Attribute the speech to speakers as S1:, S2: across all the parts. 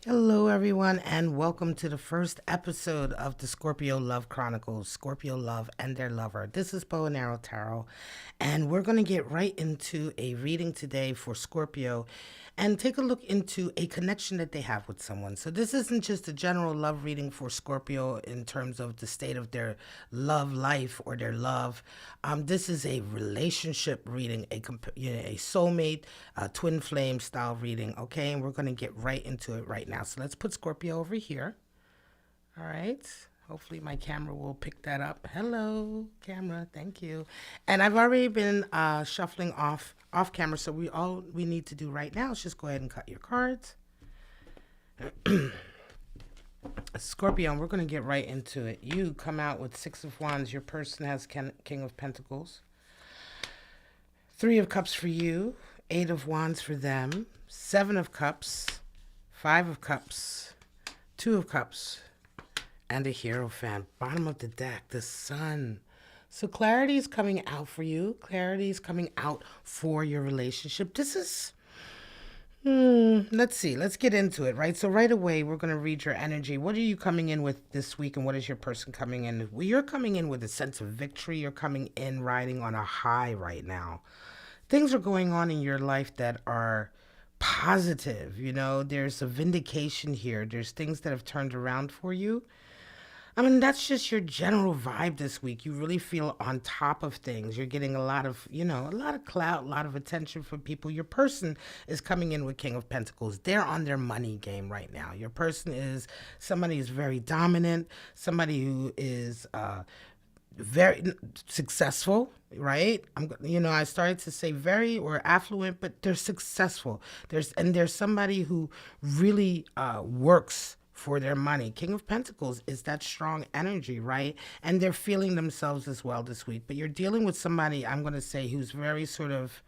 S1: Hello, everyone, and welcome to the first episode of the Scorpio Love Chronicles, Scorpio Love and Their Lover. This is Bow and Arrow Tarot, and we're going to get right into a reading today for Scorpio and take a look into a connection that they have with someone. So, this isn't just a general love reading for Scorpio in terms of the state of their love life or their love. This is a relationship reading, a soulmate, twin flame style reading, okay? And we're going to get right into it right now. So, let's put Scorpio over here. All right. Hopefully my camera will pick that up. Hello, camera. Thank you. And I've already been shuffling off camera. So all we need to do right now is just go ahead and cut your cards. Scorpio, and we're going to get right into it. You come out with Six of Wands. Your person has King of Pentacles. Three of Cups for you. Eight of Wands for them. Seven of Cups. Five of Cups. Two of Cups. And a Hierophant. Bottom of the deck, the Sun. So clarity is coming out for you. Clarity is coming out for your relationship. This is, let's see. Let's get into it, right? So right away, we're going to read your energy. What are you coming in with this week, and what is your person coming in? Well, you're coming in with a sense of victory. You're coming in riding on a high right now. Things are going on in your life that are positive. There's a vindication here. There's things that have turned around for you. I mean, that's just your general vibe this week. You really feel on top of things. You're getting a lot of clout, a lot of attention from people. Your person is coming in with King of Pentacles. They're on their money game right now. Your person is somebody who's very dominant, somebody who is very successful, right? I started to say very or affluent, but they're successful. There's somebody who really works for their money. King of Pentacles is that strong energy, right? And they're feeling themselves as well this week. But you're dealing with somebody, I'm going to say, who's very sort of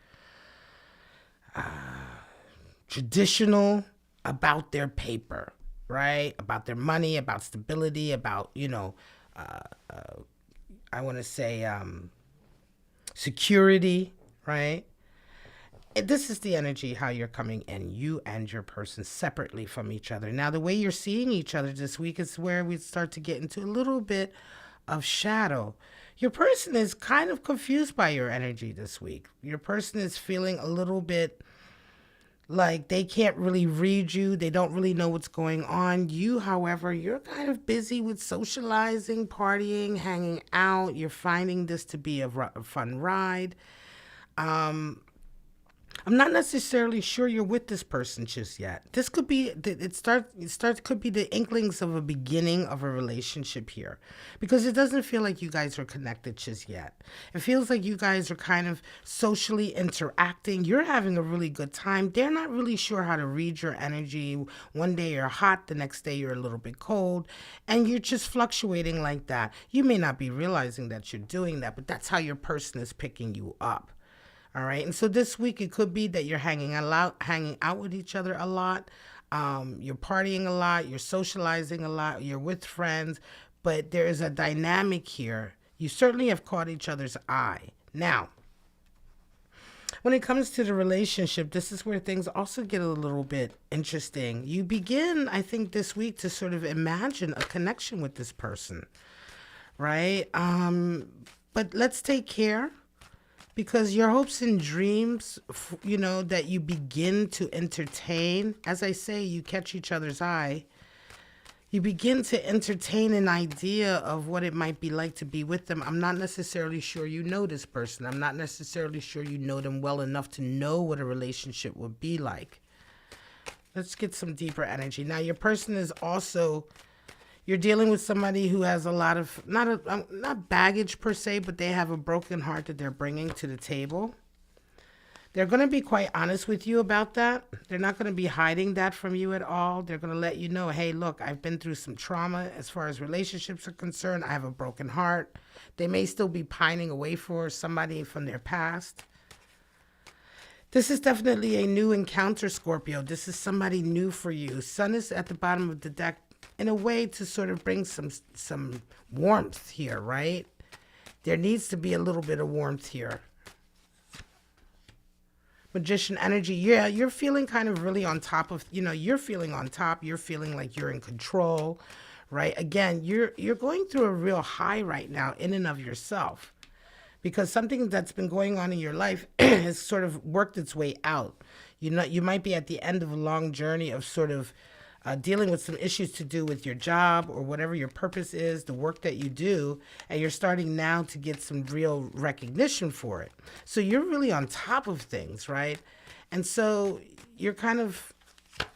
S1: traditional about their paper, right? About their money, about stability, about, I want to say security, right? This is the energy, how you're coming in, you and your person separately from each other. Now, the way you're seeing each other this week is where we start to get into a little bit of shadow. Your person is kind of confused by your energy this week. Your person is feeling a little bit like they can't really read you. They don't really know what's going on. You, however, you're kind of busy with socializing, partying, hanging out. You're finding this to be a fun ride. I'm not necessarily sure you're with this person just yet. This could be could be the inklings of a beginning of a relationship here, because it doesn't feel like you guys are connected just yet. It feels like you guys are kind of socially interacting. You're having a really good time. They're not really sure how to read your energy. One day you're hot, the next day you're a little bit cold, and you're just fluctuating like that. You may not be realizing that you're doing that, but that's how your person is picking you up. All right. And so this week, it could be that you're hanging out with each other a lot. You're partying a lot. You're socializing a lot. You're with friends. But there is a dynamic here. You certainly have caught each other's eye. Now, when it comes to the relationship, this is where things also get a little bit interesting. You begin, I think, this week to sort of imagine a connection with this person, right? But let's take care. Because your hopes and dreams, that you begin to entertain, as I say, you catch each other's eye. You begin to entertain an idea of what it might be like to be with them. I'm not necessarily sure you know this person. I'm not necessarily sure you know them well enough to know what a relationship would be like. Let's get some deeper energy. Now, your person is also... You're dealing with somebody who has a lot of, not baggage per se, but they have a broken heart that they're bringing to the table. They're going to be quite honest with you about that. They're not going to be hiding that from you at all. They're going to let you know, hey, look, I've been through some trauma as far as relationships are concerned. I have a broken heart. They may still be pining away for somebody from their past. This is definitely a new encounter, Scorpio. This is somebody new for you. Sun is at the bottom of the deck, in a way to sort of bring some warmth here, right? There needs to be a little bit of warmth here. Magician energy. Yeah, you're feeling kind of really on top of, you're feeling on top. You're feeling like you're in control, right? Again, you're going through a real high right now in and of yourself, because something that's been going on in your life has sort of worked its way out. You might be at the end of a long journey of sort of dealing with some issues to do with your job or whatever your purpose is, the work that you do, and you're starting now to get some real recognition for it. So you're really on top of things, right? And so you're kind of,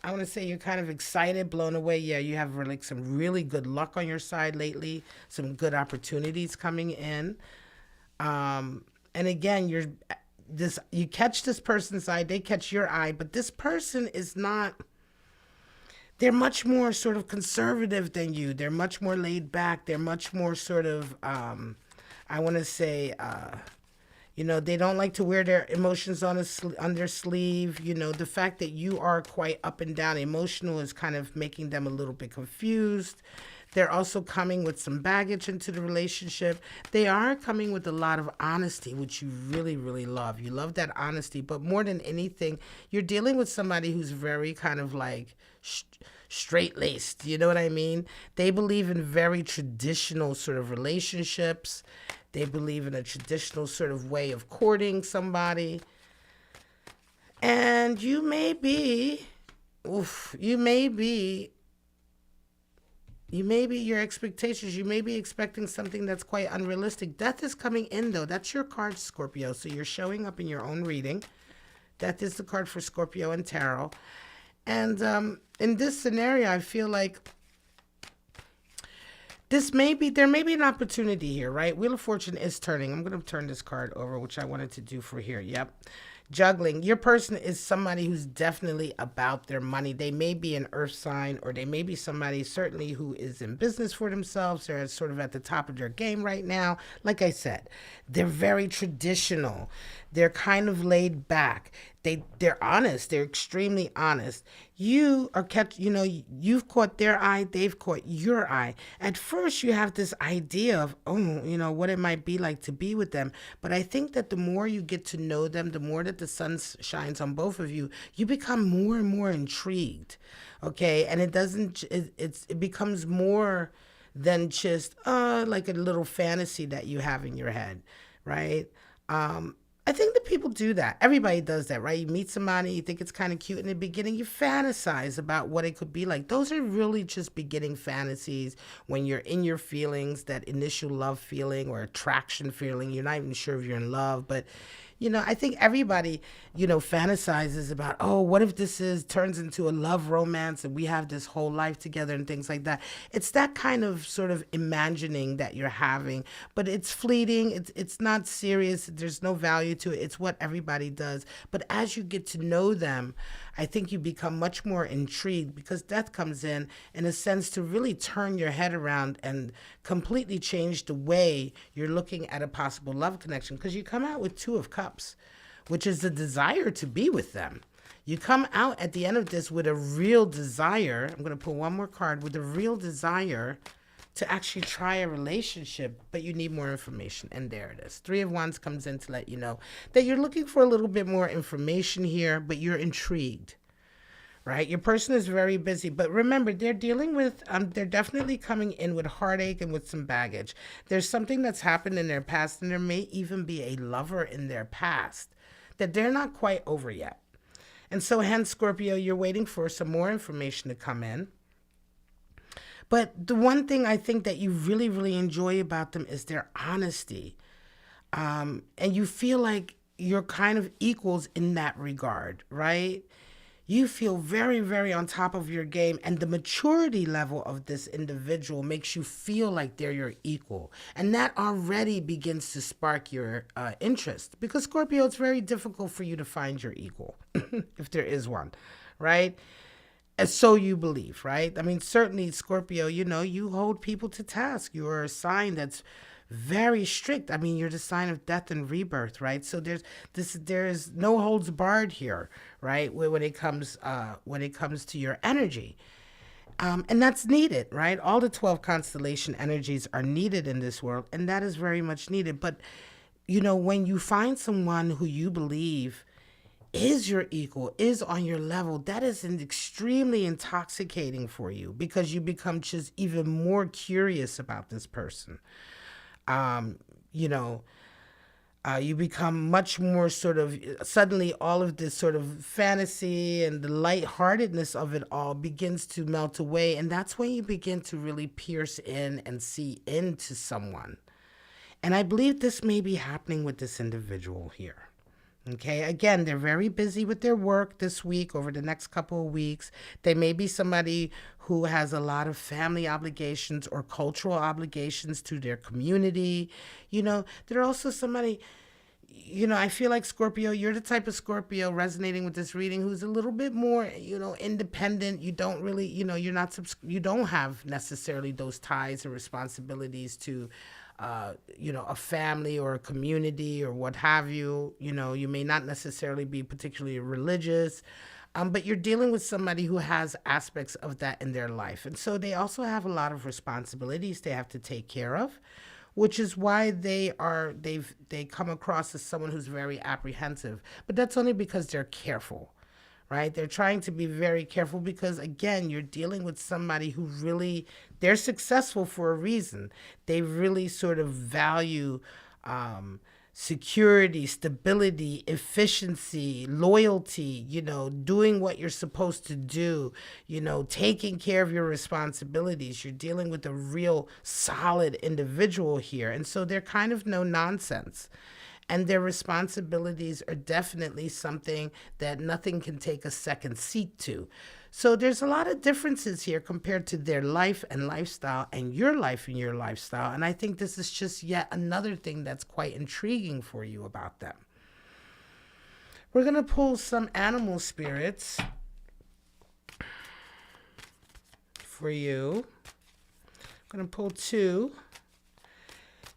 S1: I want to say you're kind of excited, blown away. Yeah, you have like some really good luck on your side lately, some good opportunities coming in. And again, you catch this person's eye, they catch your eye, but this person is not, they're much more sort of conservative than you. They're much more laid back. They're much more sort of, I want to say, they don't like to wear their emotions on their sleeve. The fact that you are quite up and down emotional is kind of making them a little bit confused. They're also coming with some baggage into the relationship. They are coming with a lot of honesty, which you really, really love. You love that honesty, but more than anything, you're dealing with somebody who's very kind of like straight-laced. You know what I mean? They believe in very traditional sort of relationships. They believe in a traditional sort of way of courting somebody. And you may be your expectations, you may be expecting something that's quite unrealistic. Death is coming in, though. That's your card, Scorpio. So you're showing up in your own reading. Death is the card for Scorpio and Tarot. And in this scenario, I feel like there may be an opportunity here, right? Wheel of Fortune is turning. I'm going to turn this card over, which I wanted to do for here. Yep. Juggling. Your person is somebody who's definitely about their money. They may be an earth sign, or they may be somebody certainly who is in business for themselves. They're sort of at the top of their game right now. Like I said, they're very traditional. They're kind of laid back. They're honest. They're extremely honest. You've caught their eye. They've caught your eye. At first, you have this idea of, what it might be like to be with them. But I think that the more you get to know them, the more that the sun shines on both of you, you become more and more intrigued. Okay. And it becomes more than just, like a little fantasy that you have in your head. Right. I think that people do that. Everybody does that, right? You meet somebody, you think it's kind of cute in the beginning, you fantasize about what it could be like. Those are really just beginning fantasies when you're in your feelings, that initial love feeling or attraction feeling. You're not even sure if you're in love, but I think everybody, fantasizes about, what if this turns into a love romance and we have this whole life together and things like that. It's that kind of sort of imagining that you're having, but it's fleeting. It's not serious. There's no value to it. It's what everybody does. But as you get to know them, I think you become much more intrigued, because death comes in a sense to really turn your head around and completely change the way you're looking at a possible love connection, because you come out with Two of Cups, which is the desire to be with them. You come out at the end of this with a real desire. I'm going to pull one more card, with a real desire to actually try a relationship, but you need more information. And there it is. Three of Wands comes in to let you know that you're looking for a little bit more information here, but you're intrigued, right? Your person is very busy, but remember, they're dealing with, they're definitely coming in with heartache and with some baggage. There's something that's happened in their past, and there may even be a lover in their past that they're not quite over yet. And so hence, Scorpio, you're waiting for some more information to come in. But the one thing I think that you really, really enjoy about them is their honesty. And you feel like you're kind of equals in that regard, right? You feel very, very on top of your game, and the maturity level of this individual makes you feel like they're your equal. And that already begins to spark your interest, because Scorpio, it's very difficult for you to find your equal, if there is one, right? And so you believe, right? I mean, certainly, Scorpio, you hold people to task. You are a sign that's very strict. I mean, you're the sign of death and rebirth, right? So there's no holds barred here, right? When it comes to your energy, and that's needed, right? All the 12 constellation energies are needed in this world, and that is very much needed. But when you find someone who you believe is your equal, is on your level, that is extremely intoxicating for you because you become just even more curious about this person. Um, you know, you become much more sort of suddenly all of this sort of fantasy and the lightheartedness of it all begins to melt away. And that's when you begin to really pierce in and see into someone. And I believe this may be happening with this individual here. Okay, again, they're very busy with their work this week, over the next couple of weeks. They may be somebody who has a lot of family obligations or cultural obligations to their community. They're also somebody, I feel like Scorpio, you're the type of Scorpio resonating with this reading who's a little bit more, independent. You don't really, you don't have necessarily those ties or responsibilities to a family or a community or what have you. You may not necessarily be particularly religious, but you're dealing with somebody who has aspects of that in their life. And so they also have a lot of responsibilities they have to take care of, which is why they come across as someone who's very apprehensive. But that's only because they're careful. Right? They're trying to be very careful because, again, you're dealing with somebody who really, they're successful for a reason. They really sort of value security, stability, efficiency, loyalty, doing what you're supposed to do, taking care of your responsibilities. You're dealing with a real solid individual here. And so they're kind of no nonsense. And their responsibilities are definitely something that nothing can take a second seat to. So there's a lot of differences here compared to their life and lifestyle and your life and your lifestyle. And I think this is just yet another thing that's quite intriguing for you about them. We're going to pull some animal spirits for you. I'm going to pull 2.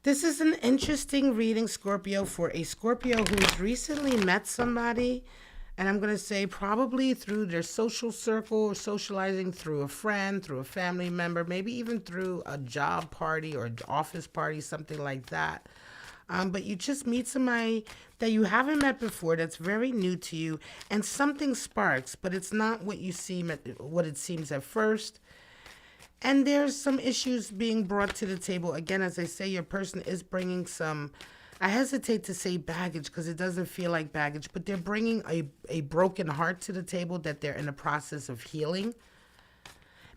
S1: This is an interesting reading, Scorpio, for a Scorpio who's recently met somebody, and I'm going to say probably through their social circle or socializing through a friend, through a family member, maybe even through a job party or office party, something like that. But you just meet somebody that you haven't met before that's very new to you, and something sparks, but it's not what what it seems at first. And there's some issues being brought to the table. Again, as I say, your person is bringing some, I hesitate to say baggage because it doesn't feel like baggage, but they're bringing a broken heart to the table that they're in the process of healing.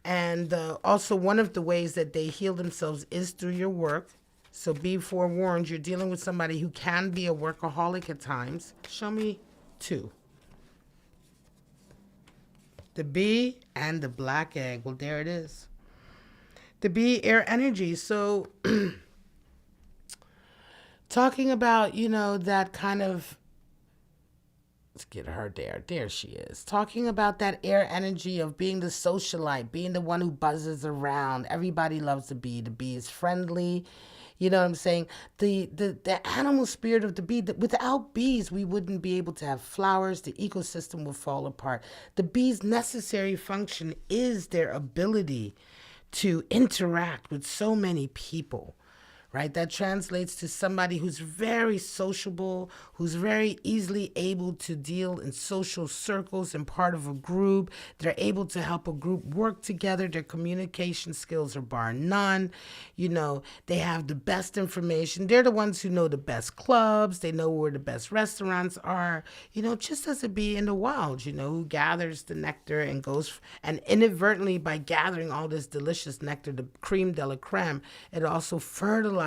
S1: And also one of the ways that they heal themselves is through your work. So be forewarned, you're dealing with somebody who can be a workaholic at times. Show me 2. The bee and the black egg. Well, there it is. The bee, air energy. So talking about, that kind of, let's get her there. There she is. Talking about that air energy of being the socialite, being the one who buzzes around. Everybody loves the bee. The bee is friendly. You know what I'm saying? The animal spirit of the bee, without bees, we wouldn't be able to have flowers. The ecosystem will fall apart. The bee's necessary function is their ability to interact with so many people, right? That translates to somebody who's very sociable, who's very easily able to deal in social circles and part of a group. They're able to help a group work together. Their communication skills are bar none. They have the best information. They're the ones who know the best clubs. They know where the best restaurants are, just as a bee in the wild, who gathers the nectar and goes, and inadvertently by gathering all this delicious nectar, the creme de la creme, it also fertilizes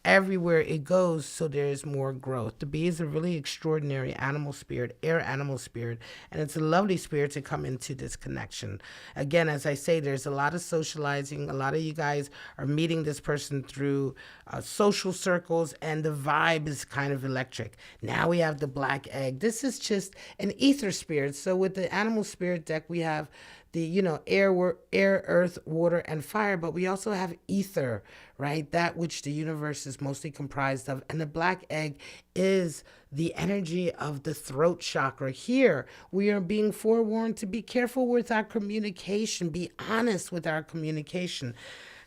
S1: everywhere it goes, so there's more growth. The bee is a really extraordinary animal spirit, air animal spirit, and it's a lovely spirit to come into this connection. Again, as I say, there's a lot of socializing. A lot of you guys are meeting this person through social circles, and the vibe is kind of electric. Now we have the black egg. This is just an ether spirit. So with the animal spirit deck, we have the air, earth, water, and fire, but we also have ether, right? That which the universe is mostly comprised of. And the black egg is the energy of the throat chakra. Here, we are being forewarned to be careful with our communication, be honest with our communication.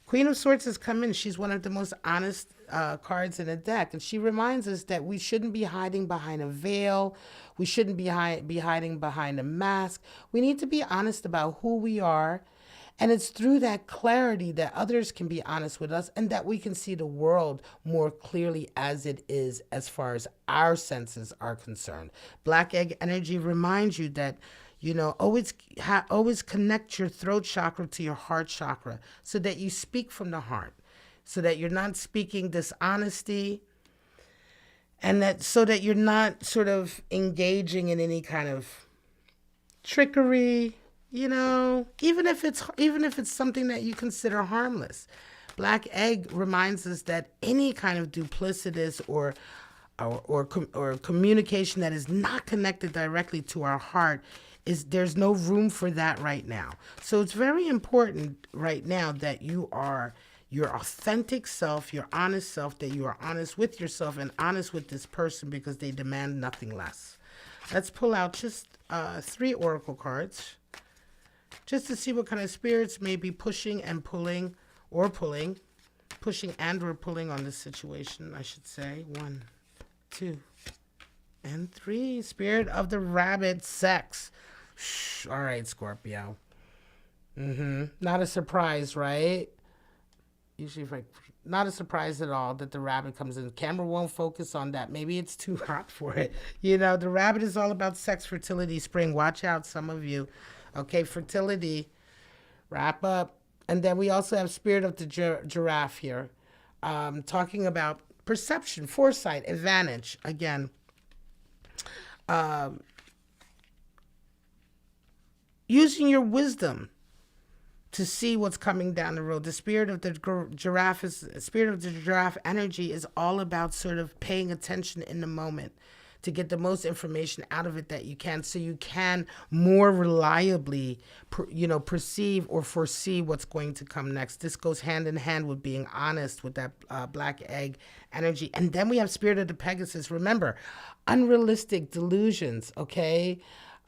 S1: Queen of Swords has come in. She's one of the most honest cards in the deck. And she reminds us that we shouldn't be hiding behind a veil. We shouldn't be hiding behind a mask. We need to be honest about who we are. And it's through that clarity that others can be honest with us and that we can see the world more clearly as it is as far as our senses are concerned. Black egg energy reminds you that, always connect your throat chakra to your heart chakra so that you speak from the heart, so that you're not speaking dishonesty, and that so that you're not sort of engaging in any kind of trickery, even if it's something that you consider harmless. Black egg reminds us that any kind of duplicitous or communication that is not connected directly to our heart there's no room for that right now. So it's very important right now that you are your authentic self, your honest self, that you are honest with yourself and honest with this person because they demand nothing less. Let's pull out just 3 oracle cards just to see what kind of spirits may be pushing and pulling pushing and or pulling on this situation, I should say. 1, 2, and 3. Spirit of the rabbit, sex. Shh. All right, Scorpio. Not a surprise, right? Usually, not a surprise at all that the rabbit comes in. Camera won't focus on that. Maybe it's too hot for it. The rabbit is all about sex, fertility, spring. Watch out, some of you. Okay, fertility. Wrap up. And then we also have spirit of the giraffe here. Talking about perception, foresight, advantage. Again, using your wisdom to see what's coming down the road. The spirit of the giraffe energy is all about sort of paying attention in the moment to get the most information out of it that you can, so you can more reliably, perceive or foresee what's going to come next. This goes hand in hand with being honest with that black egg energy. And then we have spirit of the Pegasus. Remember, unrealistic delusions, okay?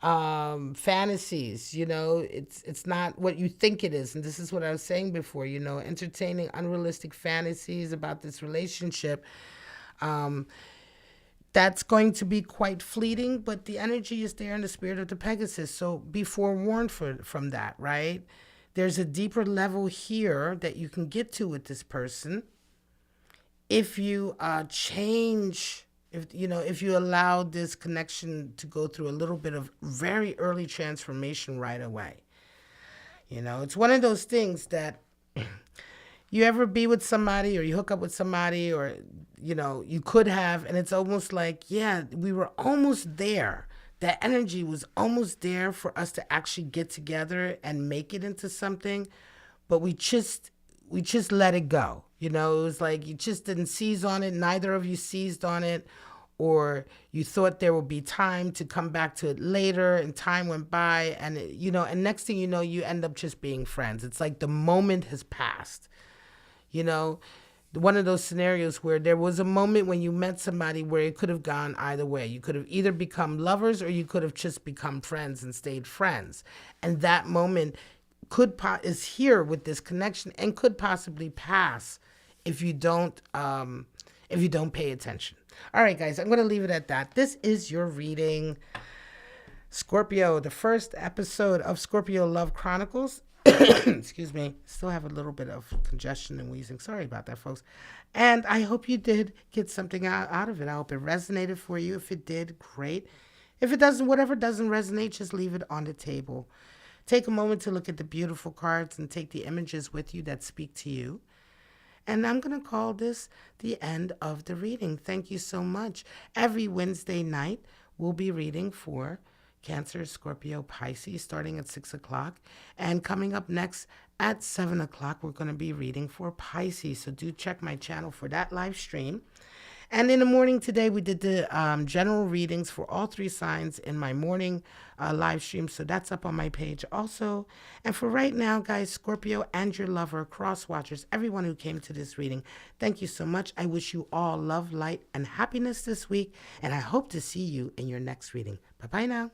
S1: Fantasies, it's not what you think it is. And this is what I was saying before, entertaining unrealistic fantasies about this relationship. That's going to be quite fleeting, but the energy is there in the spirit of the Pegasus. So be forewarned from that, right? There's a deeper level here that you can get to with this person if you change. If you allow this connection to go through a little bit of very early transformation right away. It's one of those things that you ever be with somebody or you hook up with somebody or, you could have, and it's almost like, yeah, we were almost there. That energy was almost there for us to actually get together and make it into something, but we just let it go. It was like you just didn't seize on it. Neither of you seized on it, or you thought there would be time to come back to it later, and time went by, and and next thing you know, you end up just being friends. It's like the moment has passed. One of those scenarios where there was a moment when you met somebody where it could have gone either way. You could have either become lovers or you could have just become friends and stayed friends. And that moment is here with this connection and could possibly pass if you don't pay attention. All right, guys, I'm going to leave it at that. This is your reading, Scorpio, the first episode of Scorpio Love Chronicles. Excuse me. Still have a little bit of congestion and wheezing. Sorry about that, folks. And I hope you did get something out of it. I hope it resonated for you. If it did, great. If it doesn't, whatever doesn't resonate, just leave it on the table. Take a moment to look at the beautiful cards and take the images with you that speak to you. And I'm going to call this the end of the reading. Thank you so much. Every Wednesday night, we'll be reading for Cancer, Scorpio, Pisces, starting at 6 o'clock. And coming up next at 7 o'clock, we're going to be reading for Pisces. So do check my channel for that live stream. And in the morning today, we did the general readings for all 3 signs in my morning live stream. So that's up on my page also. And for right now, guys, Scorpio and your lover, cross watchers, everyone who came to this reading, thank you so much. I wish you all love, light, and happiness this week. And I hope to see you in your next reading. Bye-bye now.